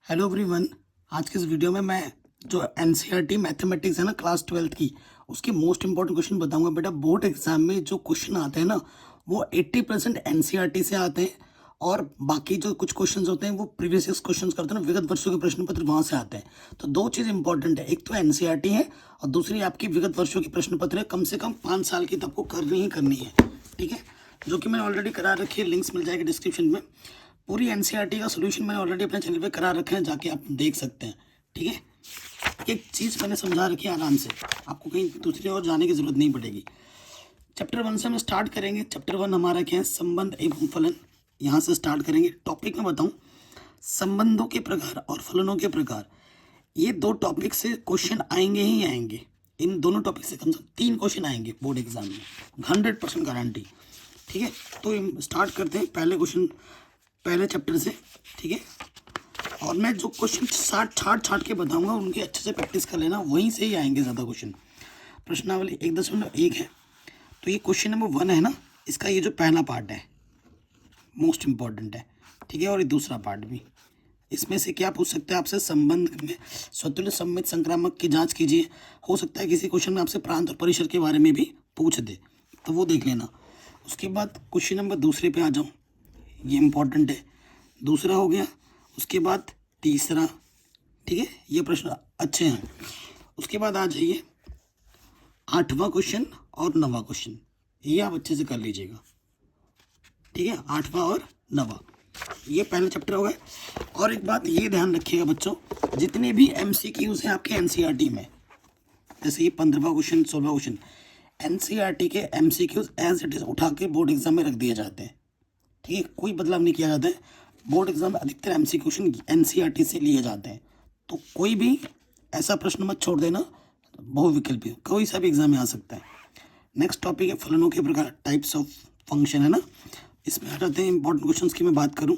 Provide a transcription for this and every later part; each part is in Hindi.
Hello everyone. आज के इस वीडियो में मैं जो एनसीईआरटी मैथमेटिक्स है ना क्लास 12th की, उसके मोस्ट इंपॉर्टेंट क्वेश्चन बताऊंगा। बेटा बोर्ड एग्जाम में जो क्वेश्चन आते हैं ना वो 80% एनसीईआरटी से आते हैं और बाकी जो कुछ क्वेश्चंस होते हैं वो प्रीवियस ईयर क्वेश्चंस करते हैं ना, विगत वर्षों के प्रश्न पत्र वहाँ से आते हैं। तो दो चीज़ इंपॉर्टेंट है, एक तो एनसीईआरटी है और दूसरी आपकी विगत वर्षों की प्रश्न पत्र है। कम से कम 5 साल की तो आपको करनी ही करनी है, ठीक है, जो कि मैंने ऑलरेडी करा रखी है। लिंक्स मिल जाएगी डिस्क्रिप्शन में। पूरी एनसीईआरटी का सोल्यूशन मैंने ऑलरेडी अपने चैनल पे करा रखे हैं, जाके आप देख सकते हैं, ठीक है। एक चीज़ मैंने समझा रखी है आराम से, आपको कहीं दूसरी और जाने की जरूरत नहीं पड़ेगी। चैप्टर 1 से हम स्टार्ट करेंगे। चैप्टर 1 हमारा क्या है, संबंध एवं फलन। यहाँ से स्टार्ट करेंगे। टॉपिक में बताऊँ, संबंधों के प्रकार और फलनों के प्रकार। ये दो टॉपिक से क्वेश्चन आएंगे ही आएंगे। इन दोनों टॉपिक से कम से कम 3 क्वेश्चन आएंगे बोर्ड एग्जाम में, 100% गारंटी, ठीक है। तो स्टार्ट करते हैं पहले क्वेश्चन, पहले चैप्टर से, ठीक है। और मैं जो क्वेश्चन छाट के बताऊंगा उनकी अच्छे से प्रैक्टिस कर लेना, वहीं से ही आएंगे ज़्यादा क्वेश्चन। प्रश्नावली 1.1 है, तो ये क्वेश्चन नंबर 1 है ना, इसका ये जो पहला पार्ट है मोस्ट इम्पॉर्टेंट है, ठीक है। और ये दूसरा पार्ट भी। इसमें से क्या पूछ सकते हैं आपसे, संबंध में स्वतुल्य सममित संक्रामक की जांच कीजिए। हो सकता है किसी क्वेश्चन में आपसे प्रांत और परिसर के बारे में भी पूछ दे, तो वो देख लेना। उसके बाद क्वेश्चन नंबर दूसरे पे आ जाऊँ, ये इम्पॉर्टेंट है, दूसरा हो गया। उसके बाद तीसरा, ठीक है, ये प्रश्न अच्छे हैं। उसके बाद आ जाइए 8वां क्वेश्चन और 9वां क्वेश्चन, ये आप अच्छे से कर लीजिएगा, ठीक है। 8वां और 9वां, ये पहला चैप्टर हो गया। और एक बात ये ध्यान रखिएगा बच्चों, जितने भी एमसीक्यूज हैं आपके एनसीईआरटी में, जैसे ये 15वां क्वेश्चन, 16वां क्वेश्चन, एनसीईआरटी के एमसीक्यूज एज इट इज उठा के बोर्ड एग्जाम में रख दिए जाते हैं, ठीक है। कोई बदलाव नहीं किया जाता है। बोर्ड एग्जाम में अधिकतर एमसीक्यू क्वेश्चन एनसीईआरटी से लिए जाते हैं, तो कोई भी ऐसा प्रश्न मत छोड़ देना। बहुविकल्पी कोई सा भी एग्जाम में आ सकता है। नेक्स्ट टॉपिक है फलनों के प्रकार, टाइप्स ऑफ फंक्शन, है ना। इसमें आ जाते हैं इंपॉर्टेंट क्वेश्चन की मैं बात करूँ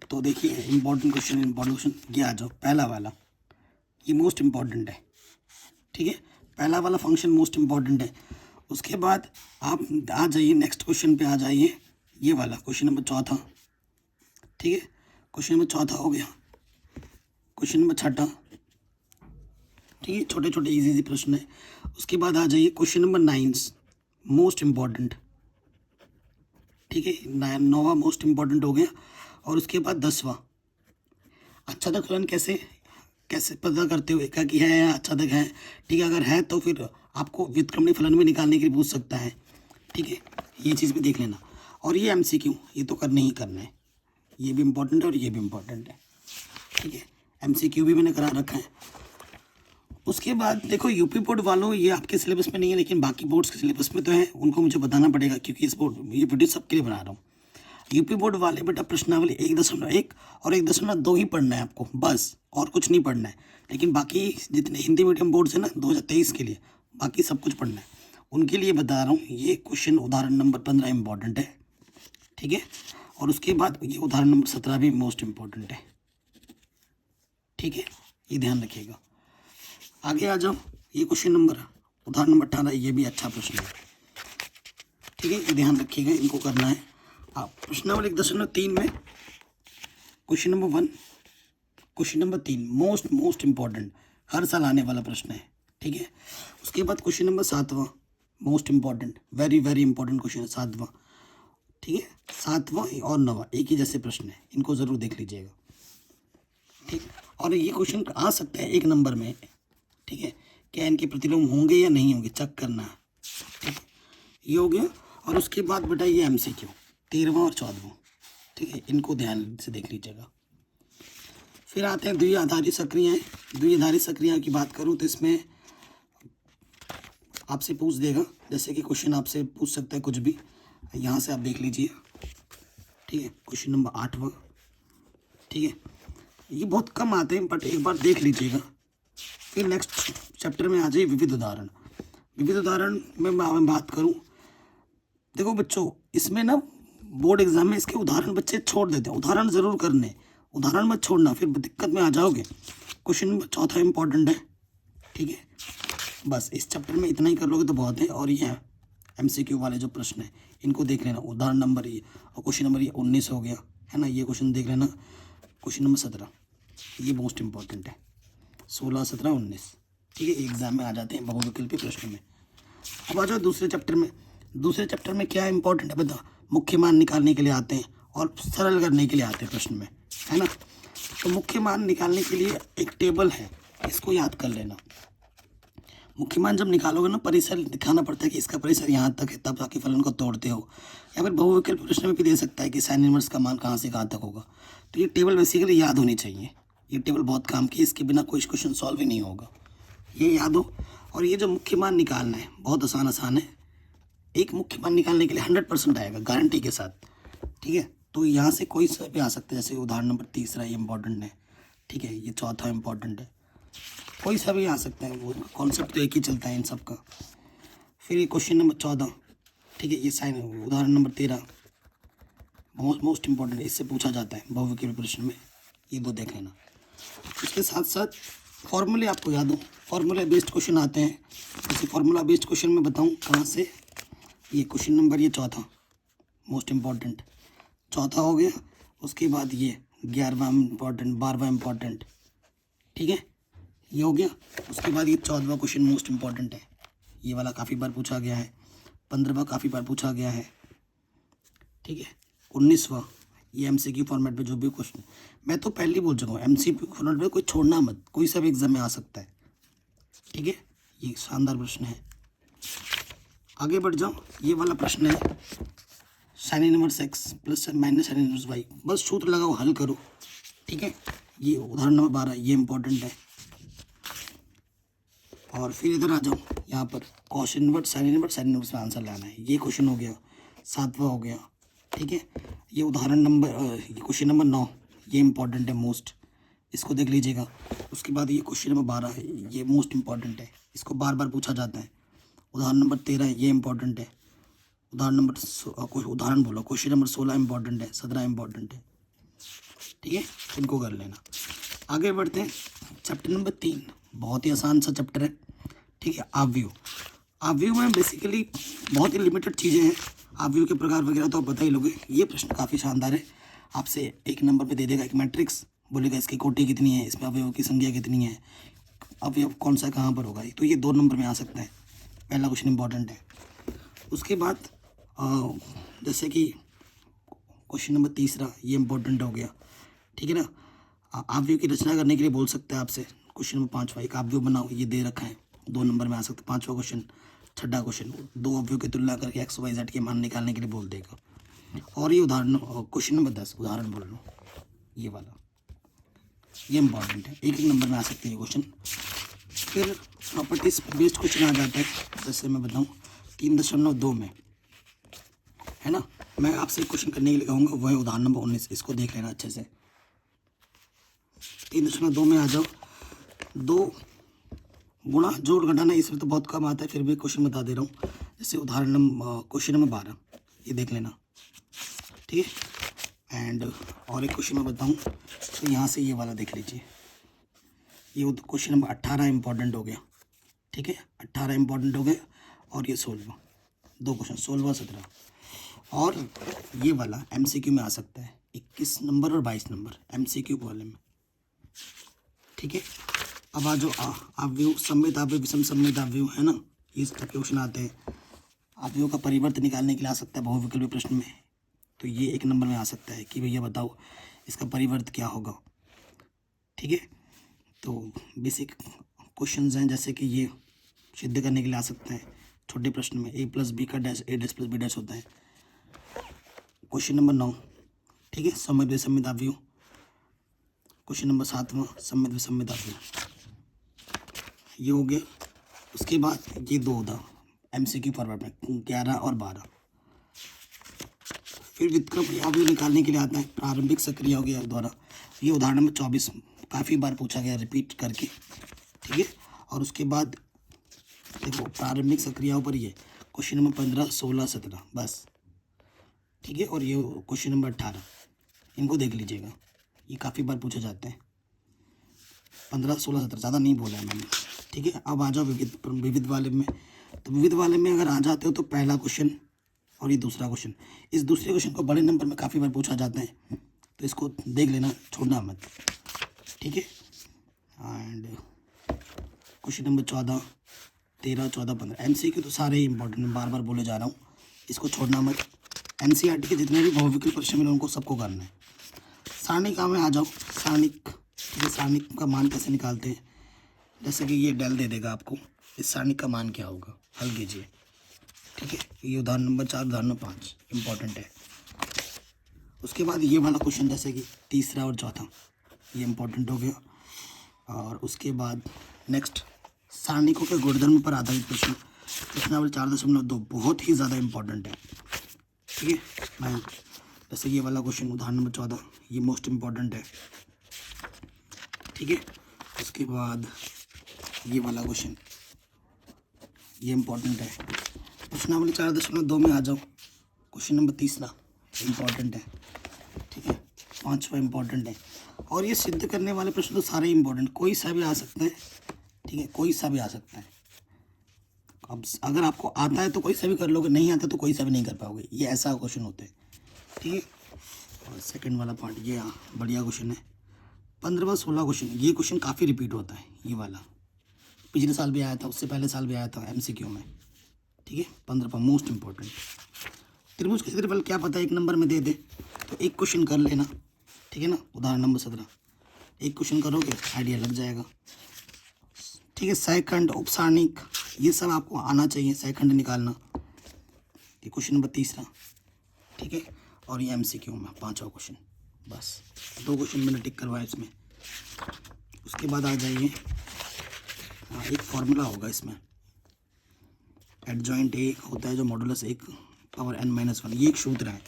तो देखिए, इंपॉर्टेंट क्वेश्चन ये आ जाओ। पहला वाला ये मोस्ट इम्पॉर्टेंट है, ठीक है। पहला वाला फंक्शन मोस्ट इम्पॉर्टेंट है। उसके बाद आप आ जाइए नेक्स्ट क्वेश्चन पे, आ जाइए ये वाला क्वेश्चन नंबर 4, ठीक है। क्वेश्चन नंबर 4 हो गया। क्वेश्चन नंबर 6, ठीक है, छोटे छोटे इजी प्रश्न है। उसके बाद आ जाइए क्वेश्चन नंबर 9, मोस्ट इम्पॉर्टेंट, ठीक है। 9वां मोस्ट इम्पॉर्टेंट हो गया। और उसके बाद 10वां, अच्छा फलन कैसे पता करते हुए क्या कि है या अच्छा तक है, ठीक है। अगर है तो फिर आपको व्युत्क्रमणीय फलन भी निकालने के लिए पूछ सकता है, ठीक है। ये चीज़ भी देख लेना। और ये एमसीक्यू ये तो करने ही करना है, ये भी इम्पोर्टेंट है और ये भी इम्पोर्टेंट है, ठीक है। एमसीक्यू भी मैंने करा रखा है। उसके बाद देखो यूपी बोर्ड वालों, ये आपके सिलेबस में नहीं है लेकिन बाकी बोर्ड्स के सिलेबस में तो है, उनको मुझे बताना पड़ेगा क्योंकि इस बोर्ड ये वीडियो सबके लिए बना रहा हूँ। यूपी बोर्ड वाले बेटा प्रश्नावली 1.1 और 1.2 ही पढ़ना है आपको बस, और कुछ नहीं पढ़ना है। लेकिन बाकी जितने हिंदी मीडियम बोर्ड्स हैं ना 2023 के लिए, बाकी सब कुछ पढ़ना है। उनके लिए बता रहा हूँ, ये क्वेश्चन उदाहरण नंबर 15 इम्पॉर्टेंट है, ठीक है। और उसके बाद ये उदाहरण नंबर 17 भी मोस्ट इम्पॉर्टेंट है, ठीक है, ये ध्यान रखिएगा। आगे आ जाओ, ये क्वेश्चन नंबर उदाहरण नंबर 18, ये भी अच्छा प्रश्न है, ठीक है, ये ध्यान रखिएगा, इनको करना है। आप प्रश्नावली 1.3 में question number 1, question number 3 most important, हर साल आने वाला प्रश्न है, ठीक है। उसके बाद क्वेश्चन नंबर 7वां most important, very very important question है 7वां, ठीक है। 7वां और 9वां एक ही जैसे प्रश्न है, इनको ज़रूर देख लीजिएगा, ठीक। और ये क्वेश्चन आ सकता है 1 नंबर में, ठीक है, क्या इनके प्रतिलोम होंगे या नहीं होंगे, चेक करना है, ठीक है, ये हो गया। और उसके बाद बेटा ये एमसीक्यू 13वां और 14वां, ठीक है, इनको ध्यान से देख लीजिएगा। फिर आते हैं द्विआधारी सक्रियाएँ। द्विआधारी सक्रिया की बात करूँ तो इसमें आपसे पूछ देगा, जैसे कि क्वेश्चन आपसे पूछ सकता है कुछ भी, यहाँ से आप देख लीजिए, ठीक है। क्वेश्चन नंबर 8वां, ठीक है, ये बहुत कम आते हैं बट एक बार देख लीजिएगा। फिर नेक्स्ट चैप्टर में आ जाइए विविध उदाहरण। विविध उदाहरण में मैं बात करूँ, देखो बच्चों इसमें ना बोर्ड एग्जाम में इसके उदाहरण बच्चे छोड़ देते हैं, उदाहरण ज़रूर करने, उदाहरण मत छोड़ना, फिर दिक्कत में आ जाओगे। क्वेश्चन नंबर 4 इम्पॉर्टेंट है, ठीक है। बस इस चैप्टर में इतना ही कर लोगे तो बहुत है। और ये एमसीक्यू वाले जो प्रश्न है इनको देख लेना, उदाहरण नंबर ये और क्वेश्चन नंबर ये 19 हो गया, है ना, ये क्वेश्चन देख लेना। क्वेश्चन नंबर 17, ये मोस्ट इंपॉर्टेंट है। 16, 17, 19, ठीक है, एग्जाम में आ जाते हैं बहुविकल्पी प्रश्न में। अब आ जाओ दूसरे चैप्टर में। दूसरे चैप्टर में क्या इंपॉर्टेंट है बता, मुख्य मान निकालने के लिए आते हैं और सरल करने के लिए आते हैं प्रश्न में, है ना। तो मुख्य मान निकालने के लिए एक टेबल है, इसको याद कर लेना। मुख्य मान जब निकालोगे ना, परिसर दिखाना पड़ता है कि इसका परिसर यहाँ तक है, तब जाके फलन को तोड़ते हो। या फिर बहुविकल्प प्रश्न में भी दे सकता है कि साइन इनवर्स का मान कहाँ से कहाँ तक होगा। तो ये टेबल बेसिकली याद होनी चाहिए। ये टेबल बहुत काम की है, इसके बिना कोई क्वेश्चन सॉल्व ही नहीं होगा, ये याद हो। और ये जो मुख्य मान निकालना है बहुत आसान है। एक मुख्य मान निकालने के लिए 100% आएगा गारंटी के साथ, ठीक है। तो यहाँ से कोई सा भी आ सकता है, जैसे उदाहरण नंबर 3 ये इंपॉर्टेंट है, ठीक है। ये 4 इंपॉर्टेंट है, कोई सा भी आ सकता है, वो कॉन्सेप्ट तो एक ही चलता है इन सब का। फिर ये क्वेश्चन नंबर 14, ठीक है, ये साइन उदाहरण नंबर 13 मोस्ट इंपॉर्टेंट है, इससे पूछा जाता है बहुविकल्पी प्रश्न में, ये दो देख लेना। इसके साथ साथ फॉर्मूले आपको याद हो, फॉर्मूला बेस्ड क्वेश्चन आते हैं। जैसे फॉर्मूला बेस्ड क्वेश्चन में बताऊँ कहाँ से, ये क्वेश्चन नंबर ये 4 मोस्ट इम्पॉर्टेंट, 4 हो गया। उसके बाद ये 11वां इम्पॉर्टेंट, 12वां इम्पॉर्टेंट, ठीक है, ये हो गया। उसके बाद ये 14वां क्वेश्चन मोस्ट इम्पॉर्टेंट है, ये वाला काफ़ी बार पूछा गया है। 15वां काफ़ी बार पूछा गया है, ठीक है। 19वां ये MCQ फॉर्मेट में जो भी क्वेश्चन, मैं तो पहले ही बोल चुका हूँ MCQ फॉर्मेट में कोई छोड़ना मत, कोई सा भी एग्जाम में आ सकता है, ठीक है। ये शानदार प्रश्न है। आगे बढ़ जाओ, ये वाला प्रश्न है sine inverse x plus minus sine inverse y, बस सूत्र लगाओ, हल करो, ठीक है। ये उदाहरण नंबर 12, ये इंपॉर्टेंट है। और फिर इधर आ जाओ, यहाँ पर कॉस इनवर्स साइन इनवर्स में आंसर लाना है। ये क्वेश्चन हो गया, 7वां हो गया, ठीक है। ये उदाहरण नंबर क्वेश्चन नंबर 9, ये इंपॉर्टेंट है मोस्ट, इसको देख लीजिएगा। उसके बाद ये क्वेश्चन नंबर 12 है, ये मोस्ट इंपॉर्टेंट है, इसको बार बार पूछा जाता है। उदाहरण नंबर 13 ये इंपॉर्टेंट है। क्वेश्चन नंबर 16 इंपॉर्टेंट है, 17 इंपॉर्टेंट है, ठीक है, इनको कर लेना। आगे बढ़ते हैं, चैप्टर नंबर 3 बहुत ही आसान सा चैप्टर है, ठीक है। आव्यूह में बेसिकली बहुत ही लिमिटेड चीज़ें हैं। आव्यूह के प्रकार वगैरह तो आप बता ही लोगे। ये प्रश्न काफ़ी शानदार है, आपसे 1 नंबर पे दे देगा एक मैट्रिक्स, बोलेगा इसकी कोटि कितनी है, इसमें अवयवों की संख्या कितनी है, अवयव कौन सा कहाँ पर होगा। तो ये 2 नंबर में आ सकता है, पहला क्वेश्चन इंपॉर्टेंट है। उसके बाद जैसे कि क्वेश्चन नंबर 3 ये इंपॉर्टेंट हो गया, ठीक है ना। आव्यूह की रचना करने के लिए बोल सकते हैं आपसे। क्वेश्चन नंबर 5 एक आव्यूह बनाओ, ये दे रखा है, 2 नंबर में आ सकता है। 5वां क्वेश्चन, 6वां क्वेश्चन, 2 अवयव की तुलना करके x, y, z के मान निकालने के लिए बोल देगा। और ये उदाहरण क्वेश्चन नंबर 10 उदाहरण बोल लो, ये वाला, ये इंपॉर्टेंट है, एक नंबर में आ सकते हैं ये क्वेश्चन। फिर प्रॉपर्टीज बेस्ड क्वेश्चन आ जाता है, जैसे मैं बताऊँ 3.2 में, है ना। मैं आपसे एक क्वेश्चन करने के लिए कहूँगा, वह है उदाहरण नंबर 19, इसको देख लेना अच्छे से। 3.2 में आ जाओ, 2 गुणा जोड़ घटाना, इसमें तो बहुत कम आता है, फिर भी क्वेश्चन बता दे रहा हूँ। जैसे उदाहरण नंबर क्वेश्चन नंबर 12, ये देख लेना, ठीक है। एंड और एक क्वेश्चन मैं बताऊँ, तो यहाँ से ये वाला देख लीजिए, ये क्वेश्चन नंबर 18 इंपॉर्टेंट हो गया, ठीक है, 18 इंपॉर्टेंट हो गया। और ये 16, 2 क्वेश्चन 16, 17। और ये वाला MCQ में आ सकता है, 21 नंबर और 22 नंबर MCQ वाले में, ठीक है। अब आ जो आव्यूह, सम्मित आव्यूह, विषम सम्मित आव्यूह, है ना, इस टाइप के क्वेश्चन आते हैं। आव्यूह का परिवर्तन निकालने के लिए आ सकता है बहुविकल्पी प्रश्न में, तो ये 1 नंबर में आ सकता है कि भैया बताओ इसका परिवर्त क्या होगा, ठीक है। तो बेसिक क्वेश्चंस हैं, जैसे कि ये सिद्ध करने के लिए आ सकते हैं छोटे प्रश्न में, a + b का dash a dash + b dash होता है। क्वेश्चन नंबर 9, ठीक है, सम्मित विसम्मित आव्यूह। क्वेश्चन नंबर 7वां सम्मित विसम्मित आव्यूह, ये हो गया। उसके बाद ये 2 था MCQ फॉर्मेट में, 11 और 12। फिर व्युत्क्रम आव्यूह निकालने के लिए आता है प्रारंभिक सक्रियाओं के द्वारा, ये उदाहरण नंबर 24 काफ़ी बार पूछा गया रिपीट करके, ठीक है। और उसके बाद देखो प्रारंभिक सक्रियाओं पर ये क्वेश्चन नंबर 15, 16, 17 बस, ठीक है। और ये क्वेश्चन नंबर 18, इनको देख लीजिएगा, ये काफ़ी बार पूछे जाते हैं। 15, 16, 17 ज़्यादा नहीं बोला है मैंने, ठीक है। अब आ जाओ विविध वाले में। तो विविध वाले में अगर आ जाते हो तो पहला क्वेश्चन और ये दूसरा क्वेश्चन, इस दूसरे क्वेश्चन को बड़े नंबर में काफ़ी बार पूछा जाता है, तो इसको देख लेना, छोड़ना मत, ठीक है। एंड क्वेश्चन नंबर 14, 13, 14, 15 MCQ तो सारे ही इंपॉर्टेंट हैं, बार बार बोले जा रहा हूँ, इसको छोड़ना मत। NCERT के जितने भी बहुविकल्प प्रश्न मिले उनको सबको करना है। सारणिका में आ जाओ। सारणिक, ये सारणिक का मान कैसे निकालते हैं, जैसे कि ये डेल दे देगा आपको, इस सारणिक का मान क्या होगा, हल कीजिए, ठीक है। ये उदाहरण नंबर 4, उदाहरण नंबर 5 इंपॉर्टेंट है। उसके बाद ये वाला क्वेश्चन, जैसे कि तीसरा और चौथा, ये इंपॉर्टेंट हो गया। और उसके बाद नेक्स्ट सारणिकों के गुणधर्म पर आधारित प्रश्न, प्रश्नावली 4.2 बहुत ही ज़्यादा इंपॉर्टेंट है, ठीक है। मैं जैसे ये वाला क्वेश्चन उदाहरण नंबर 14, ये मोस्ट इम्पॉर्टेंट है, ठीक है। उसके बाद ये वाला क्वेश्चन, ये इम्पॉर्टेंट है। प्रश्नावली 4.2 में आ जाओ, क्वेश्चन नंबर तीसरा इम्पॉर्टेंट है, ठीक है। 5वां इम्पॉर्टेंट है। और ये सिद्ध करने वाले प्रश्न तो सारे इंपॉर्टेंट, कोई सा भी आ सकता है, ठीक है, कोई सा भी आ सकता है। अब अगर आपको आता है तो कोई सा भी कर लोगे, नहीं आता तो कोई सा भी नहीं कर पाओगे, ये ऐसा क्वेश्चन होता है, ठीक है। और सेकंड वाला पार्ट ये बढ़िया क्वेश्चन है, 15वां 16 क्वेश्चन, ये क्वेश्चन काफ़ी रिपीट होता है, ये वाला पिछले साल भी आया था, उससे पहले साल भी आया था MCQ में, ठीक है। 15वां मोस्ट इम्पोर्टेंट, त्रिभुज का क्षेत्रफल क्या पता है, 1 नंबर में दे दे तो एक क्वेश्चन कर लेना, ठीक है ना। उदाहरण नंबर 17, एक क्वेश्चन करोगे आइडिया लग जाएगा, ठीक है। सहखंड, उपसारणिक, ये सब आपको आना चाहिए, सहखंड निकालना, ये क्वेश्चन नंबर तीसरा, ठीक है। और ये MCQ में 5वां क्वेश्चन, बस 2 क्वेश्चन मैंने टिक करवाया इसमें। उसके बाद आ जाइए, एक फॉर्मूला होगा इसमें, एडजॉइंट A होता है जो मॉडुलस 1 पावर n-1, ये एक सूत्र है,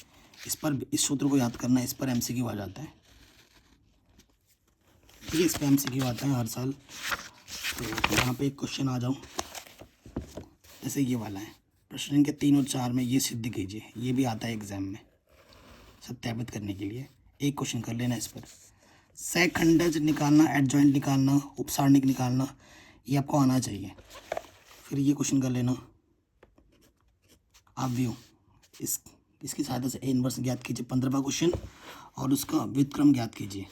इस सूत्र को याद करना है, इस पर MCQ आ जाता है, ठीक है। इस पर MCQ आता है हर साल। तो यहाँ पे एक क्वेश्चन आ जाऊँ, जैसे ये वाला है, प्रश्न के 3 और 4 में ये सिद्ध कीजिए, ये भी आता है एग्जाम में सत्यापित करने के लिए, एक क्वेश्चन कर लेना इस पर। सहखंडज निकालना, एडजॉइंट निकालना, उपसारणिक निकालना, ये आपको आना चाहिए। फिर ये क्वेश्चन कर लेना, आप भी हो, इसकी सहायता से A इनवर्स ज्ञात कीजिए, 15वां क्वेश्चन, और उसका व्युत्क्रम ज्ञात कीजिए,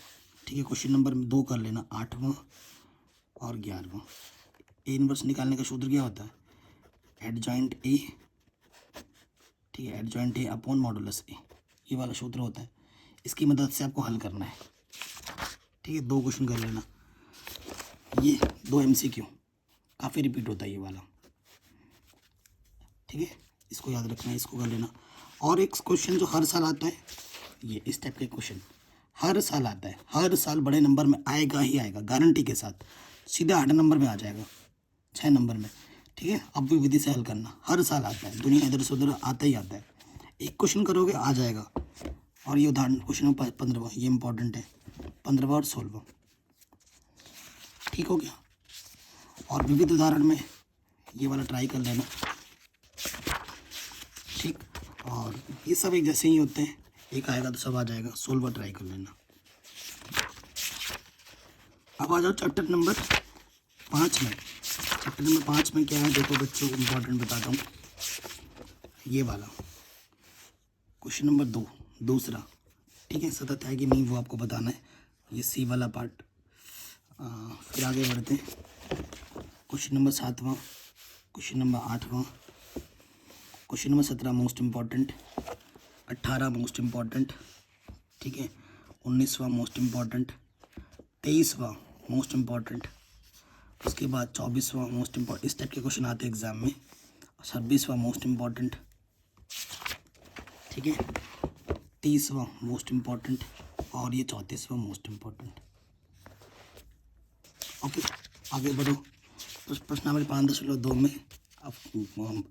ठीक है। क्वेश्चन नंबर 2 कर लेना, 8वां और 11वां। A इनवर्स निकालने का सूत्र क्या होता है, एडजॉइंट A, ठीक है, adjoint A upon modulus A, ये वाला सूत्र होता है, इसकी मदद से आपको हल करना है, ठीक है। 2 क्वेश्चन कर लेना, ये 2 MCQ काफ़ी रिपीट होता है ये वाला, ठीक है, इसको याद रखना है, इसको कर लेना। और एक क्वेश्चन जो हर साल आता है, ये इस टाइप के क्वेश्चन हर साल आता है, हर साल बड़े नंबर में आएगा ही आएगा, गारंटी के साथ, सीधे 8 नंबर में आ जाएगा, 6 नंबर में, ठीक है। अब भी विधि से हल करना, हर साल आता है, दुनिया इधर से उधर आता ही आता है, एक क्वेश्चन करोगे आ जाएगा। और ये उदाहरण क्वेश्चन नंबर 15वां, ये इंपॉर्टेंट है, 15वां और 16वां, ठीक हो गया। और विविध उदाहरण में ये वाला ट्राई कर लेना, ठीक। और ये सब एक जैसे ही होते हैं, एक आएगा तो सब आ जाएगा, 16वां ट्राई कर लेना। अब आ जाओ चैप्टर नंबर 5 में। चैप्टर नंबर 5 में क्या है, देखो बच्चों, इम्पोर्टेंट बताता हूँ, ये वाला क्वेश्चन नंबर 2 दूसरा, ठीक है। सतत है कि नहीं वो आपको बताना है, ये C वाला पार्ट। फिर आगे बढ़ते हैं, क्वेश्चन नंबर 7वां, क्वेश्चन नंबर 8वां, question number 17 most important, 18 most important, ठीक है। 19वां मोस्ट इम्पॉर्टेंट, 23वां मोस्ट इम्पॉर्टेंट, उसके बाद 24वां मोस्ट इम्पॉर्टेंट, इस टाइप के क्वेश्चन आते हैं एग्जाम में। 26वां मोस्ट इम्पॉर्टेंट, ठीक है। 30वां मोस्ट इम्पॉर्टेंट, और ये 34वां मोस्ट इम्पॉर्टेंट, ओके। आगे बढ़ो, प्रश्नावली 5.2 में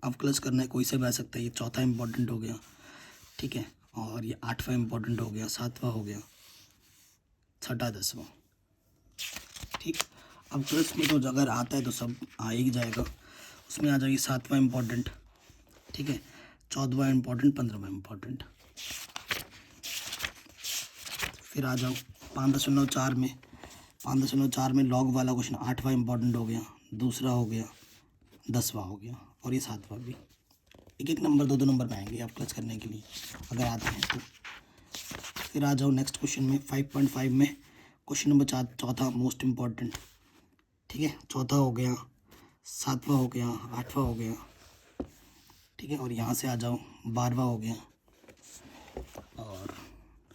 अवकलज करना है, कोई से भी आ सकता है, ये चौथा इंपॉर्टेंट हो गया, ठीक है। और ये 8वां इंपॉर्टेंट हो गया, 7वां हो गया, 6वां 10वां, ठीक। अब क्लच में तो अगर आता है तो सब आ ही जाएगा, उसमें आ जाएगी 7वां इंपॉर्टेंट, ठीक है, 14वां इंपॉर्टेंट, 15वां इंपॉर्टेंट। फिर आ जाओ 5.4 में, 5.4 में लॉग वाला क्वेश्चन 8वां इंपॉर्टेंट हो गया, दूसरा हो गया, 10वां हो गया, और ये 7वां भी। एक एक नंबर 2-2 नंबर में आएंगे आप क्लच करने के लिए अगर आते हैं तो। फिर आ जाओ नेक्स्ट क्वेश्चन में 5.5 में क्वेश्चन नंबर चौथा मोस्ट इम्पॉर्टेंट, ठीक है। चौथा हो गया, सातवां हो गया, आठवां हो गया, ठीक है। और यहाँ से आ जाओ 12वां हो गया और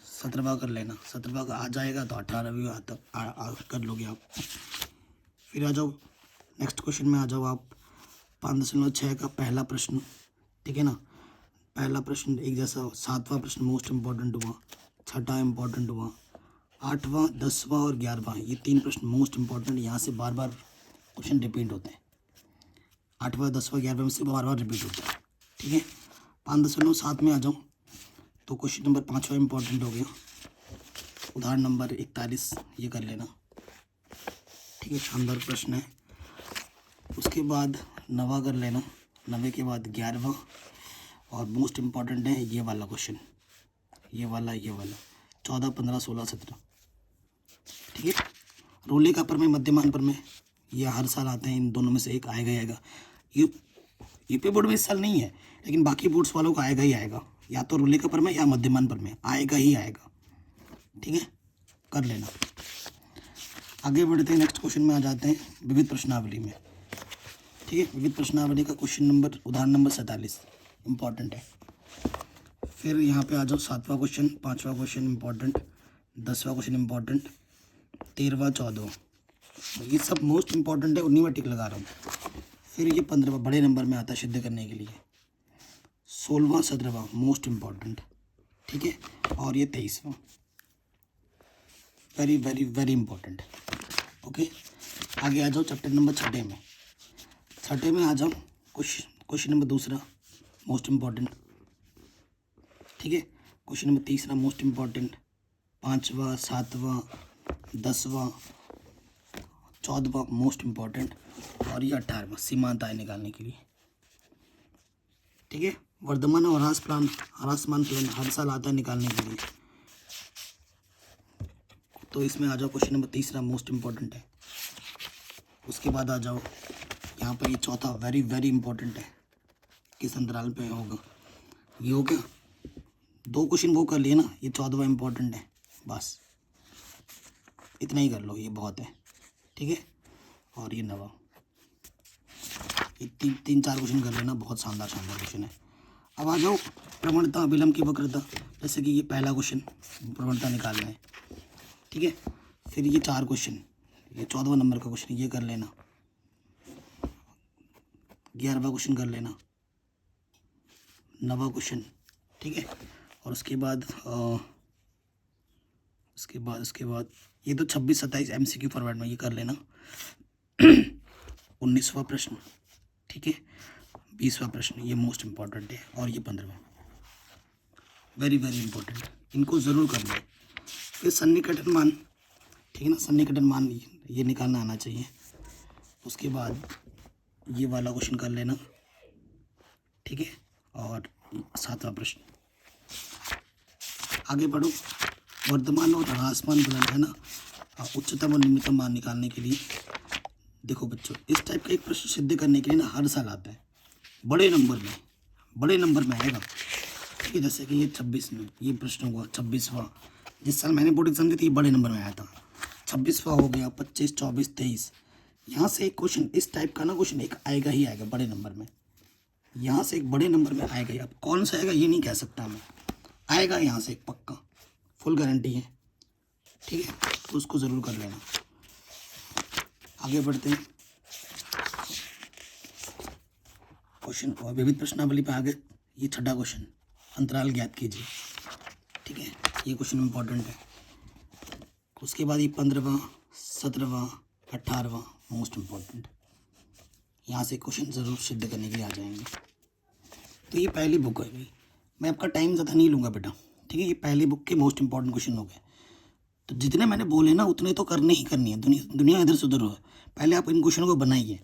17वां कर लेना। 17वां का आ जाएगा तो 18वीं तक कर लोगे आप। फिर आ जाओ नेक्स्ट क्वेश्चन में आ जाओ आप 5.6 का पहला प्रश्न, ठीक है ना। पहला प्रश्न एक जैसा, 7वां प्रश्न मोस्ट इम्पॉर्टेंट हुआ, 6ठा इम्पॉर्टेंट हुआ, 8वां, 10वां और 11वां, ये 3 प्रश्न मोस्ट इम्पॉर्टेंट। यहाँ से बार बार क्वेश्चन रिपीट होते हैं। 8वां, 10वां, 11वां में से बार बार रिपीट होता है, ठीक है। 5.7 में आ जाऊँ तो क्वेश्चन नंबर 5वां इम्पॉर्टेंट हो गया, उदाहरण नंबर 41, ये कर लेना, ठीक है। शानदार प्रश्न है। उसके बाद 9वां कर लेना, 9वें के बाद 11वां और मोस्ट इम्पॉर्टेंट है ये वाला क्वेश्चन, ये वाला 14, 15, 16, 17, ठीक है। रूले का प्रमेय, मध्यमान प्रमेय, ये हर साल आते हैं, इन दोनों में से एक आएगा ही आएगा। यूपी बोर्ड में इस साल नहीं है, लेकिन बाकी बोर्ड्स वालों का आएगा ही आएगा, या तो रूले का प्रमेय या मध्यमान प्रमेय, आएगा ही आएगा, ठीक है। कर लेना। आगे बढ़ते हैं, नेक्स्ट क्वेश्चन में आ जाते हैं विविध प्रश्नावली में, ठीक है। विविध प्रश्नावली का क्वेश्चन नंबर, उदाहरण नंबर 47 इम्पॉर्टेंट है। फिर यहाँ पे आ जाओ 7वां क्वेश्चन, 5वां क्वेश्चन इम्पॉर्टेंट, 10वां क्वेश्चन इम्पॉर्टेंट, 13वां, 14वां, ये सब मोस्ट इम्पॉर्टेंट है, उन्हीं में टिक लगा रहा हूँ। फिर ये 15वां बड़े नंबर में आता है सिद्ध करने के लिए, 16वां, 17वां मोस्ट इम्पॉर्टेंट, ठीक है। और ये 23वां very very very important, okay. आगे आ जाओ चैप्टर नंबर 6 में, 6 में आ जाओ क्वेश्चन नंबर 2 मोस्ट इम्पॉर्टेंट, ठीक है। क्वेश्चन नंबर 3 मोस्ट इम्पॉर्टेंट, 5वां, 7वां, 10वां, 14वां मोस्ट इम्पॉर्टेंट और ये 18वां सीमांत आय निकालने के लिए, ठीक है। वर्धमान और ह्रासमान प्लान हर साल आता है निकालने के लिए, तो इसमें आ जाओ क्वेश्चन नंबर 3 मोस्ट इम्पॉर्टेंट है। उसके बाद आ जाओ यहाँ पर ये चौथा वेरी वेरी इंपॉर्टेंट है, किस अंतराल पे होगा, ये हो गया। 2 क्वेश्चन वो कर लिए ना, ये 14वां इम्पॉर्टेंट है, बस इतना ही कर लो, ये बहुत है, ठीक है। और ये 9वां, ये 3-4 क्वेश्चन कर लेना, बहुत शानदार क्वेश्चन है। अब आ जाओ प्रवणता, विलंब की वक्रता, जैसे कि ये पहला क्वेश्चन प्रवणता निकालना है, ठीक है। फिर ये 4 क्वेश्चन, ये 14वां नंबर का क्वेश्चन ये कर लेना, 11वां क्वेश्चन कर लेना, 9वां क्वेश्चन, ठीक है। और उसके बाद ये तो 26-27 MCQ फॉर्मेट में ये कर लेना। 19वां प्रश्न, ठीक है। 20वां प्रश्न ये मोस्ट इम्पॉर्टेंट है, और ये 15वां वेरी वेरी इंपॉर्टेंट, इनको ज़रूर कर लो। फिर सन्निकटन मान, ठीक है ना, सन्निकटन मान ये निकालना आना चाहिए। उसके बाद ये वाला क्वेश्चन कर लेना, ठीक है। और 7वां प्रश्न, आगे बढ़ो। वर्धमान और ह्रासमान फलन है ना, उच्चतम और निम्नतम मान निकालने के लिए देखो बच्चों, इस टाइप का एक प्रश्न सिद्ध करने के लिए ना हर साल आता है, बड़े नंबर में आएगा, ठीक है। जैसे कि ये 26 में ये प्रश्न हुआ, 26वां, जिस साल मैंने बोर्ड एग्जाम दी थी ये बड़े नंबर में आया था। 26वां हो गया, 25, 24, 23, यहाँ से एक क्वेश्चन इस टाइप का ना क्वेश्चन एक आएगा ही आएगा बड़े नंबर में, यहाँ से एक बड़े नंबर में आएगा ही। अब कौन सा आएगा ये नहीं कह सकता मैं, आएगा यहाँ से एक पक्का, फुल गारंटी है, ठीक है। तो उसको ज़रूर कर लेना। आगे बढ़ते हैं, क्वेश्चन विविध प्रश्नावली पे आगे ये 6ठा क्वेश्चन, अंतराल ज्ञात कीजिए, ठीक है। ये क्वेश्चन इंपॉर्टेंट है। उसके बाद ये 15वां, 17वां, 18वां मोस्ट इम्पॉर्टेंट, यहाँ से क्वेश्चन ज़रूर सिद्ध करने के लिए आ जाएंगे। तो ये पहली बुक है भाई, मैं आपका टाइम ज़्यादा नहीं लूँगा बेटा, ठीक है। ये पहली बुक के मोस्ट इंपॉर्टेंट क्वेश्चन हो गए, तो जितने मैंने बोले ना उतने तो करने ही करनी है। दुनिया इधर से उधर हो, पहले आप इन क्वेश्चनों को बनाइए,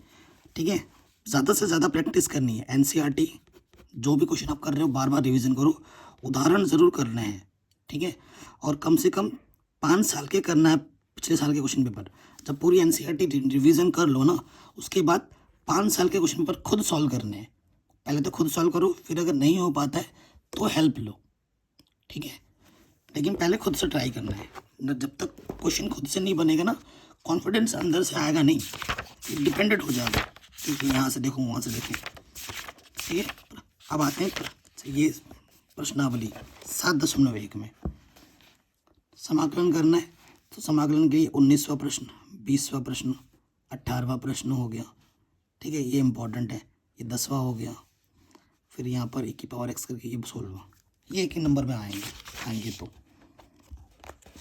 ठीक है। ज़्यादा से ज़्यादा प्रैक्टिस करनी है। NCERT जो भी क्वेश्चन आप कर रहे हो बार बार रिवीजन करो, उदाहरण ज़रूर करने हैं, ठीक है। और कम से कम 5 साल के करना है, पिछले साल के क्वेश्चन पेपर। जब पूरी NCERT रिवीजन कर लो ना, उसके बाद 5 साल के क्वेश्चन पेपर खुद सॉल्व करने हैं। पहले तो खुद सॉल्व करो, फिर अगर नहीं हो पाता है तो हेल्प लो, ठीक है। लेकिन पहले खुद से ट्राई करना है जब तक क्वेश्चन खुद से नहीं बनेगा ना, कॉन्फिडेंस अंदर से आएगा नहीं, डिपेंडेंट हो जाएगा क्योंकि यहाँ से देखो वहाँ से देखो। ठीक है, अब आते हैं ये प्रश्नावली 7.1 में समाकलन करना है। तो समाकलन के लिए 19वां प्रश्न, 20वां प्रश्न, 18वां प्रश्न हो गया। ठीक है, ये इंपॉर्टेंट है। ये 10वां हो गया। फिर यहाँ पर e की पावर x करके ये 16वां, ये एक ही नंबर में आएंगे तो